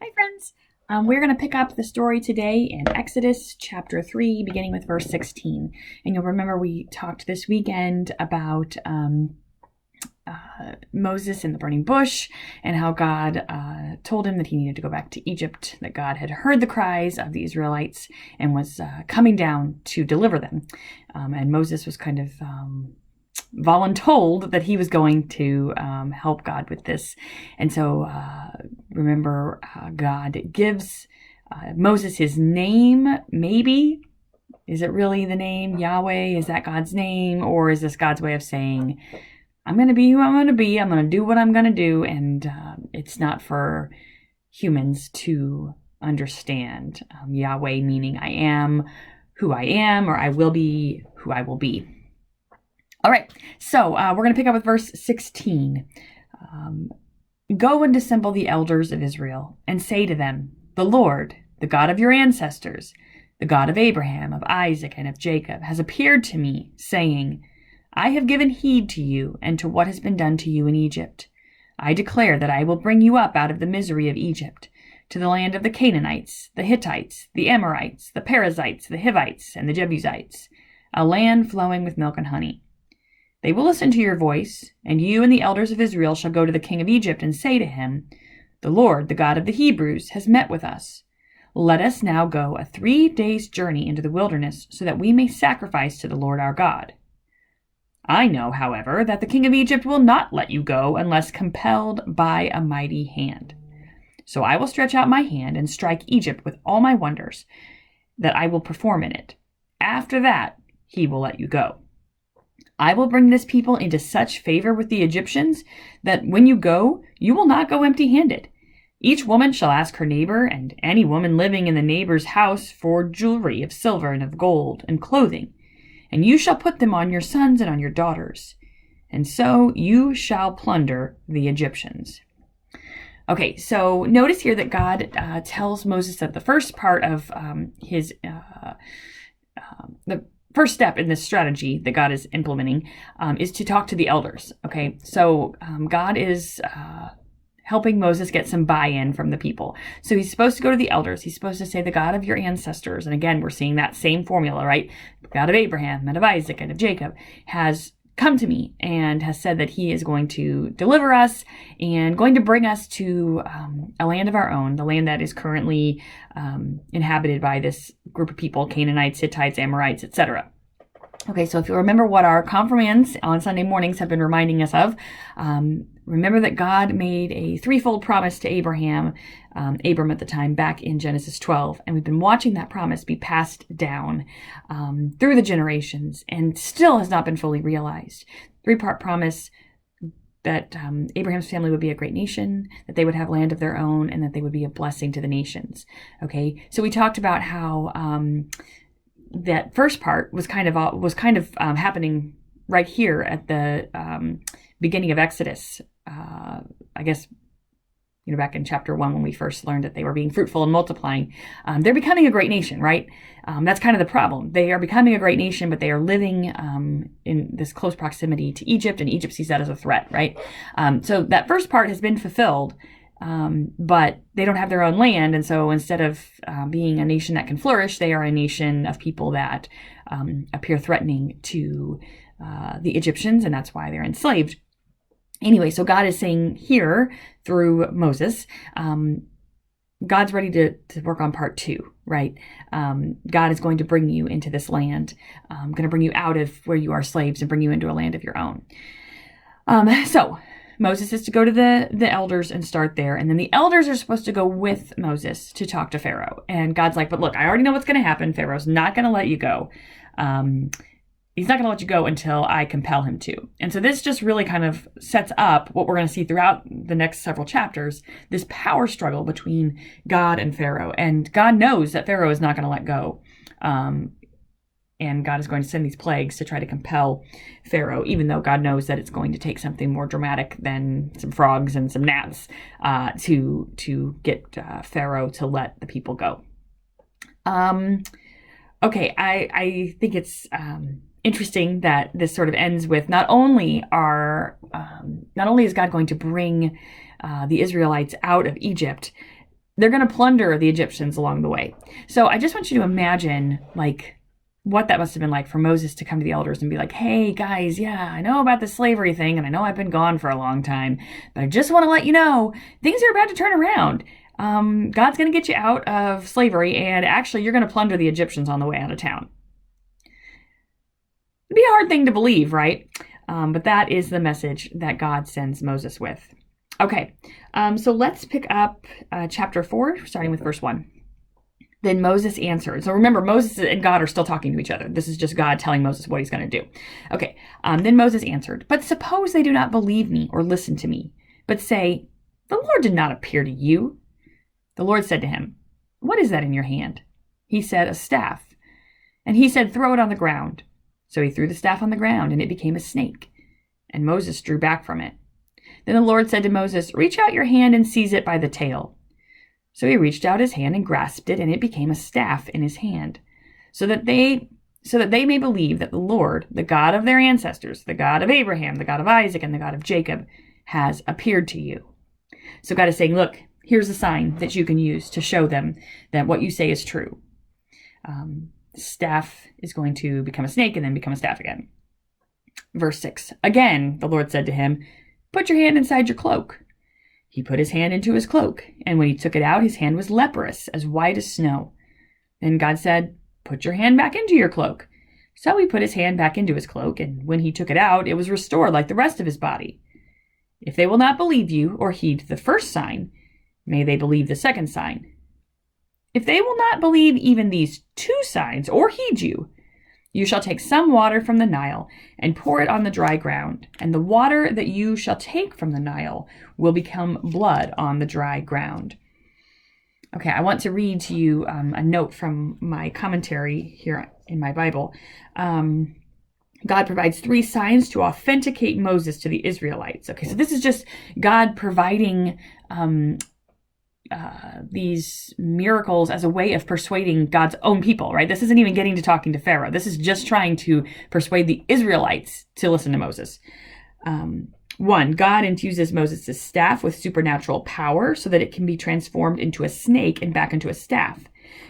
Hi, friends. We're going to pick up the story today in Exodus chapter 3, beginning with verse 16. And you'll remember we talked this weekend about Moses in the burning bush and how God told him that he needed to go back to Egypt, that God had heard the cries of the Israelites and was coming down to deliver them. And Moses was kind of voluntold that he was going to help God with this. And so remember, God gives Moses his name, maybe. Is it really the name Yahweh? Is that God's name? Or is this God's way of saying, I'm going to be who I'm going to be. I'm going to do what I'm going to do. And it's not for humans to understand. Yahweh meaning I am who I am, or I will be who I will be. All right, so we're going to pick up with verse 16. Go and assemble the elders of Israel and say to them, the Lord, the God of your ancestors, the God of Abraham, of Isaac, and of Jacob, has appeared to me, saying, I have given heed to you and to what has been done to you in Egypt. I declare that I will bring you up out of the misery of Egypt, to the land of the Canaanites, the Hittites, the Amorites, the Perizzites, the Hivites, and the Jebusites, a land flowing with milk and honey. They will listen to your voice, and you and the elders of Israel shall go to the king of Egypt and say to him, the Lord, the God of the Hebrews, has met with us. Let us now go a 3 days' journey into the wilderness, so that we may sacrifice to the Lord our God. I know, however, that the king of Egypt will not let you go unless compelled by a mighty hand. So I will stretch out my hand and strike Egypt with all my wonders that I will perform in it. After that, he will let you go. I will bring this people into such favor with the Egyptians that when you go, you will not go empty-handed. Each woman shall ask her neighbor and any woman living in the neighbor's house for jewelry of silver and of gold and clothing, and you shall put them on your sons and on your daughters. And so you shall plunder the Egyptians. Okay, so notice here that God tells Moses that the first part of the first step in this strategy that God is implementing is to talk to the elders. Okay, so God is helping Moses get some buy-in from the people. So he's supposed to go to the elders. He's supposed to say, the God of your ancestors. And again, we're seeing that same formula, right? The God of Abraham and of Isaac and of Jacob has come to me and has said that he is going to deliver us and going to bring us to a land of our own, the land that is currently inhabited by this group of people, Canaanites, Hittites, Amorites, etc. Okay, so if you remember what our confirmands on Sunday mornings have been reminding us of, remember that God made a threefold promise to Abraham, Abram at the time, back in Genesis 12. And we've been watching that promise be passed down through the generations and still has not been fully realized. Three-part promise that Abraham's family would be a great nation, that they would have land of their own, and that they would be a blessing to the nations. Okay, so we talked about how that first part was kind of happening right here at the beginning of Exodus. I guess, back in chapter 1 when we first learned that they were being fruitful and multiplying. They're becoming a great nation, right? That's kind of the problem. They are becoming a great nation, but they are living in this close proximity to Egypt, and Egypt sees that as a threat, right? So that first part has been fulfilled, but they don't have their own land, and so instead of being a nation that can flourish, they are a nation of people that appear threatening to the Egyptians, and that's why they're enslaved. Anyway, so God is saying here through Moses, God's ready to work on part 2, right? God is going to bring you into this land, going to bring you out of where you are slaves and bring you into a land of your own. So Moses is to go to the elders and start there. And then the elders are supposed to go with Moses to talk to Pharaoh. And God's like, but look, I already know what's going to happen. Pharaoh's not going to let you go. He's not going to let you go until I compel him to. And so this just really kind of sets up what we're going to see throughout the next several chapters, this power struggle between God and Pharaoh. And God knows that Pharaoh is not going to let go. And God is going to send these plagues to try to compel Pharaoh, even though God knows that it's going to take something more dramatic than some frogs and some gnats to get Pharaoh to let the people go. Okay, I think it's interesting that this sort of ends with not only is God going to bring the Israelites out of Egypt, they're going to plunder the Egyptians along the way. So I just want you to imagine, like, what that must have been like for Moses to come to the elders and be like, hey, guys, yeah, I know about the slavery thing, and I know I've been gone for a long time, but I just want to let you know, things are about to turn around. God's going to get you out of slavery, and actually, you're going to plunder the Egyptians on the way out of town. It'd be a hard thing to believe, right? But that is the message that God sends Moses with. Okay, so let's pick up chapter 4, starting with verse 1. Then Moses answered. So remember, Moses and God are still talking to each other. This is just God telling Moses what he's going to do. Okay, then Moses answered, but suppose they do not believe me or listen to me, but say, the Lord did not appear to you. The Lord said to him, what is that in your hand? He said, a staff. And he said, throw it on the ground. So he threw the staff on the ground, and it became a snake. And Moses drew back from it. Then the Lord said to Moses, reach out your hand and seize it by the tail. So he reached out his hand and grasped it, and it became a staff in his hand, so that they may believe that the Lord, the God of their ancestors, the God of Abraham, the God of Isaac, and the God of Jacob, has appeared to you. So God is saying, look, here's a sign that you can use to show them that what you say is true. The staff is going to become a snake and then become a staff again. Verse 6. Again, the Lord said to him, put your hand inside your cloak. He put his hand into his cloak, and when he took it out, his hand was leprous, as white as snow. Then God said, put your hand back into your cloak. So he put his hand back into his cloak, and when he took it out, it was restored like the rest of his body. If they will not believe you or heed the first sign, may they believe the second sign. If they will not believe even these 2 signs or heed you, you shall take some water from the Nile and pour it on the dry ground, and the water that you shall take from the Nile will become blood on the dry ground. Okay, I want to read to you a note from my commentary here in my Bible. God provides 3 signs to authenticate Moses to the Israelites. Okay, so this is just God providing these miracles as a way of persuading God's own people, right? This isn't even getting to talking to Pharaoh. This is just trying to persuade the Israelites to listen to Moses. 1, God infuses Moses' staff with supernatural power so that it can be transformed into a snake and back into a staff.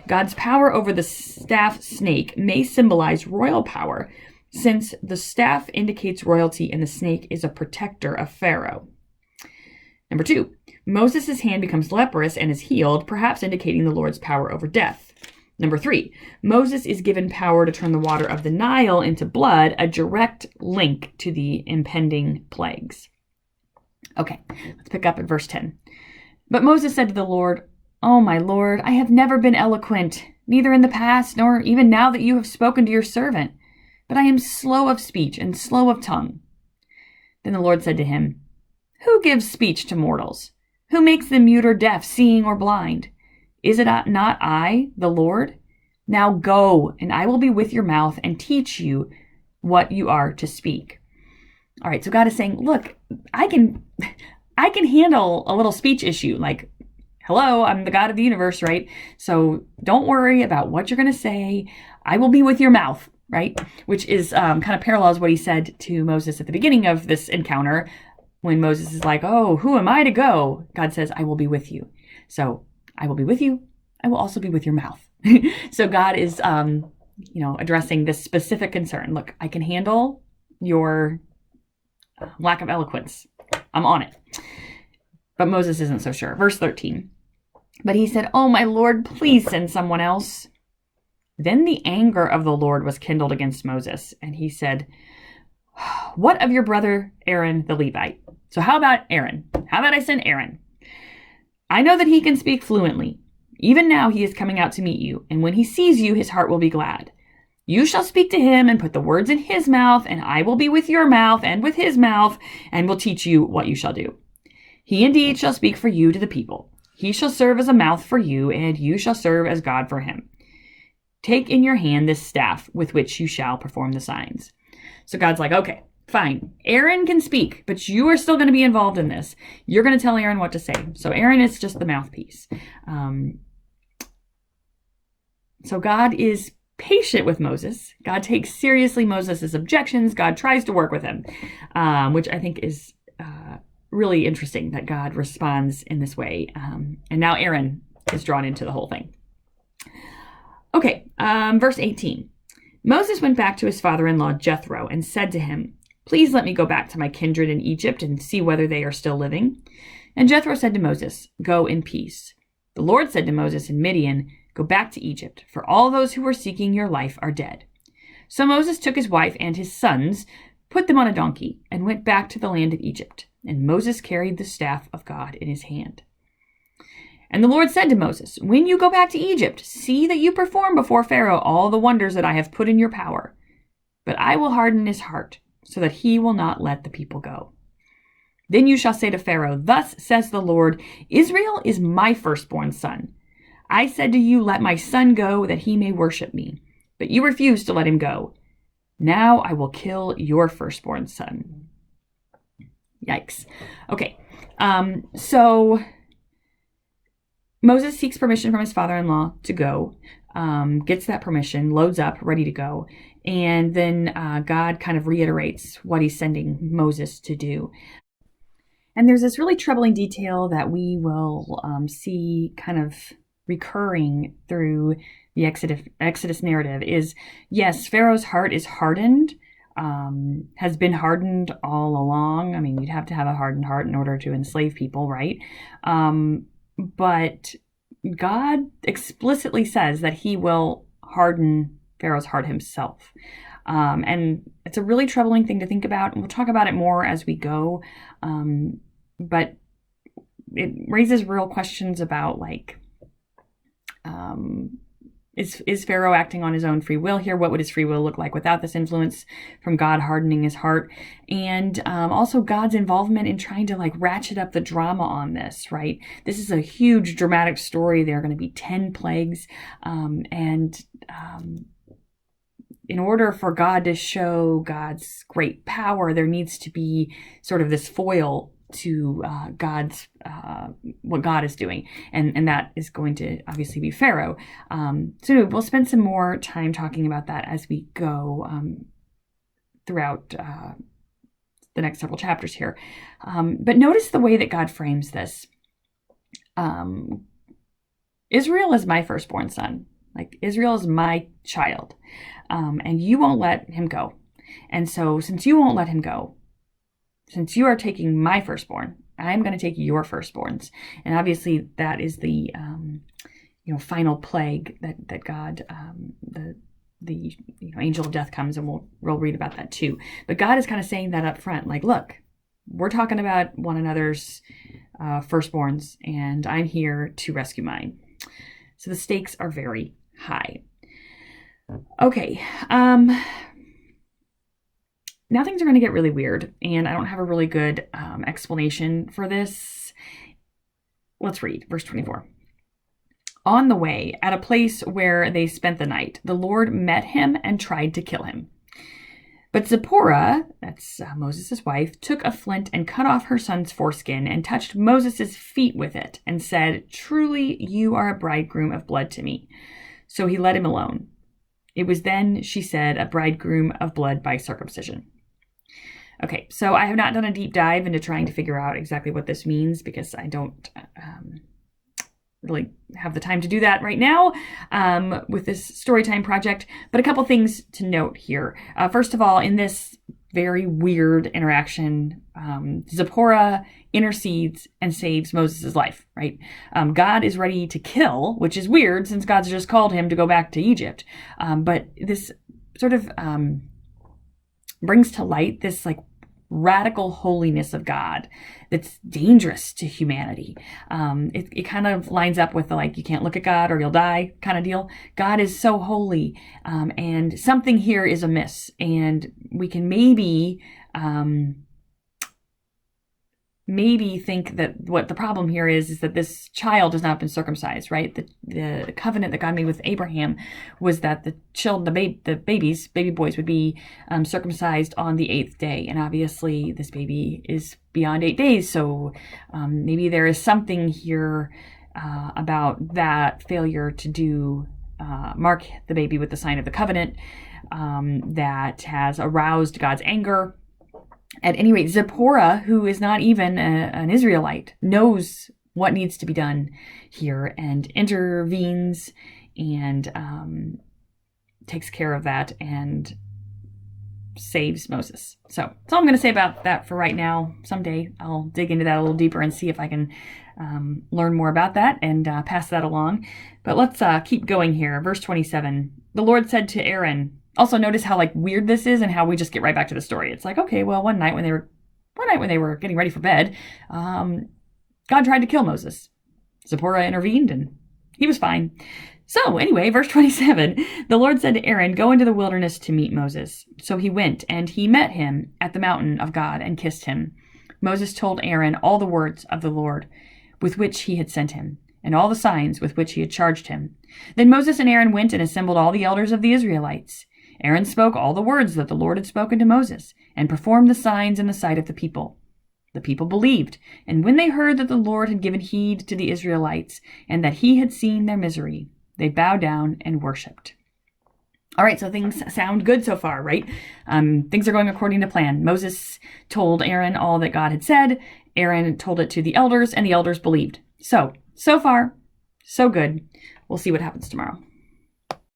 God's power over the staff snake may symbolize royal power, since the staff indicates royalty and the snake is a protector of Pharaoh. Number 2, Moses' hand becomes leprous and is healed, perhaps indicating the Lord's power over death. Number 3, Moses is given power to turn the water of the Nile into blood, a direct link to the impending plagues. Okay, let's pick up at verse 10. But Moses said to the Lord, "Oh, my Lord, I have never been eloquent, neither in the past nor even now that you have spoken to your servant, but I am slow of speech and slow of tongue." Then the Lord said to him, "Who gives speech to mortals? Who makes them mute or deaf, seeing or blind? Is it not I, the Lord? Now go, and I will be with your mouth and teach you what you are to speak." All right, so God is saying, look, I can handle a little speech issue, like, hello, I'm the God of the universe, right? So don't worry about what you're going to say. I will be with your mouth, right? Which is kind of parallels what he said to Moses at the beginning of this encounter, when Moses is like, oh, who am I to go? God says, I will be with you. So I will be with you. I will also be with your mouth. So God is, addressing this specific concern. Look, I can handle your lack of eloquence. I'm on it. But Moses isn't so sure. Verse 13. But he said, "Oh, my Lord, please send someone else." Then the anger of the Lord was kindled against Moses, and he said, "What of your brother Aaron the Levite?" So how about Aaron? How about I send Aaron? "I know that he can speak fluently. Even now he is coming out to meet you, and when he sees you, his heart will be glad. You shall speak to him and put the words in his mouth, and I will be with your mouth and with his mouth, and will teach you what you shall do. He indeed shall speak for you to the people. He shall serve as a mouth for you, and you shall serve as God for him. Take in your hand this staff with which you shall perform the signs." So God's like, okay, fine. Aaron can speak, but you are still going to be involved in this. You're going to tell Aaron what to say. So Aaron is just the mouthpiece. So God is patient with Moses. God takes seriously Moses' objections. God tries to work with him, which I think is really interesting that God responds in this way. And now Aaron is drawn into the whole thing. Okay, verse 18. Moses went back to his father-in-law Jethro and said to him, "Please let me go back to my kindred in Egypt and see whether they are still living." And Jethro said to Moses, "Go in peace." The Lord said to Moses in Midian, "Go back to Egypt, for all those who were seeking your life are dead." So Moses took his wife and his sons, put them on a donkey, and went back to the land of Egypt. And Moses carried the staff of God in his hand. And the Lord said to Moses, "When you go back to Egypt, see that you perform before Pharaoh all the wonders that I have put in your power. But I will harden his heart, so that he will not let the people go. Then you shall say to Pharaoh, 'Thus says the Lord, Israel is my firstborn son. I said to you, let my son go, that he may worship me. But you refused to let him go. Now I will kill your firstborn son.'" Yikes. Okay, so Moses seeks permission from his father-in-law to go, gets that permission, loads up, ready to go. And then God kind of reiterates what he's sending Moses to do. And there's this really troubling detail that we will see kind of recurring through the Exodus narrative is, yes, Pharaoh's heart is hardened, has been hardened all along. I mean, you'd have to have a hardened heart in order to enslave people, right? But God explicitly says that he will harden Pharaoh's heart himself. And it's a really troubling thing to think about. And we'll talk about it more as we go. But it raises real questions about, like, is Pharaoh acting on his own free will here? What would his free will look like without this influence from God hardening his heart? And also God's involvement in trying to, like, ratchet up the drama on this, right? This is a huge dramatic story. There are going to be 10 plagues. In order for God to show God's great power, there needs to be sort of this foil to God's what God is doing, and that is going to obviously be Pharaoh. So anyway, we'll spend some more time talking about that as we go throughout the next several chapters here. But notice the way that God frames this. Israel is my firstborn son. Like, Israel is my child, and you won't let him go. And so since you won't let him go, since you are taking my firstborn, I'm going to take your firstborns. And obviously that is the final plague that God, the angel of death comes, and we'll read about that too. But God is kind of saying that up front, like, look, we're talking about one another's firstborns, and I'm here to rescue mine. So the stakes are very high. Okay. Now things are going to get really weird, and I don't have a really good explanation for this. Let's read verse 24. On the way, at a place where they spent the night, the Lord met him and tried to kill him. But Zipporah, that's Moses' wife, took a flint and cut off her son's foreskin and touched Moses' feet with it and said, "Truly, you are a bridegroom of blood to me." So he let him alone. It was then, she said, a bridegroom of blood by circumcision. Okay, so I have not done a deep dive into trying to figure out exactly what this means, because I don't really have the time to do that right now with this Storytime project. But a couple things to note here. First of all, in this very weird interaction, Zipporah intercedes and saves Moses' life, right? God is ready to kill, which is weird since God's just called him to go back to Egypt. But this sort of brings to light this, like, radical holiness of God that's dangerous to humanity. It kind of lines up with the, like, you can't look at God or you'll die kind of deal. God is so holy, and something here is amiss, and we can maybe think that what the problem here is that this child has not been circumcised, right? The covenant that God made with Abraham was that the baby boys would be circumcised on the 8th day. And obviously this baby is beyond 8 days. So maybe there is something here about that failure to do mark the baby with the sign of the covenant that has aroused God's anger. At any rate, Zipporah, who is not even an Israelite, knows what needs to be done here and intervenes and takes care of that and saves Moses. So that's all I'm going to say about that for right now. Someday I'll dig into that a little deeper and see if I can learn more about that and pass that along. But let's keep going here. Verse 27, the Lord said to Aaron, also notice how like weird this is and how we just get right back to the story. It's like, okay, well, one night when they were getting ready for bed, God tried to kill Moses. Zipporah intervened and he was fine. So anyway, verse 27, the Lord said to Aaron, go into the wilderness to meet Moses. So he went, and he met him at the mountain of God and kissed him. Moses told Aaron all the words of the Lord with which he had sent him, and all the signs with which he had charged him. Then Moses and Aaron went and assembled all the elders of the Israelites. Aaron spoke all the words that the Lord had spoken to Moses, and performed the signs in the sight of the people. The people believed, and when they heard that the Lord had given heed to the Israelites, and that he had seen their misery, they bowed down and worshipped. All right, so things sound good so far, right? Things are going according to plan. Moses told Aaron all that God had said. Aaron told it to the elders, and the elders believed. So far, so good. We'll see what happens tomorrow.